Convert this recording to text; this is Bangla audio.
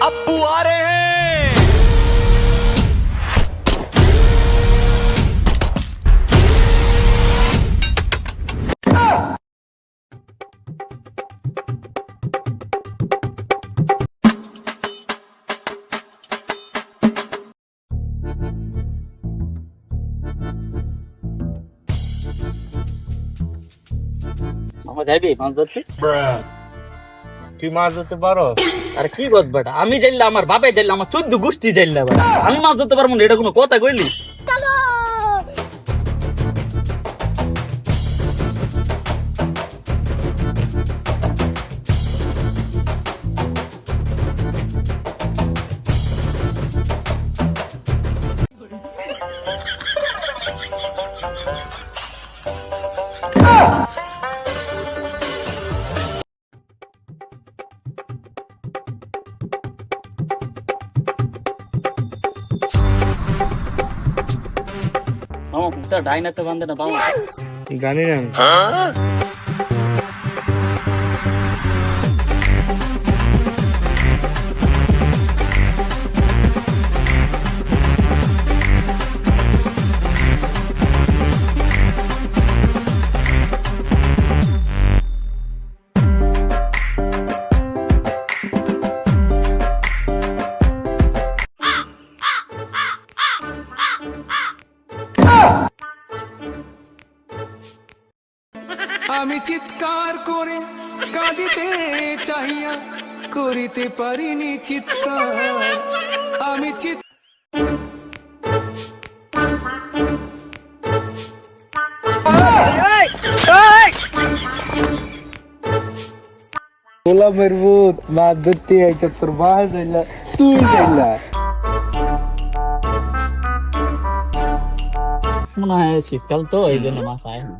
अब्बू आ रहे हैं। আমার যাইবি মাছ ধরছি তুই মাছ ধরতে পারো? আর কি বল বেটা, আমি জানলে আমার বাপে জানলে আমার 14 গোষ্ঠী জানলে বেটা আমি মাছ ধরতে পারবো না, এটা কোনো কথা কইলি? মামা পুতা ডাইনাতে বান্ধে না বাবা। জানি না। আমি চিৎকার করে কাঁদিতে চাহিয়া করিতে পারিনি চিৎকার। আমি গোলামের ভূত মাছ ধরতে আইছে, তোর বাস যাইলা তুই যাইলা। মনে হয় শীতকাল তো এই জন্য মাছ আয় না।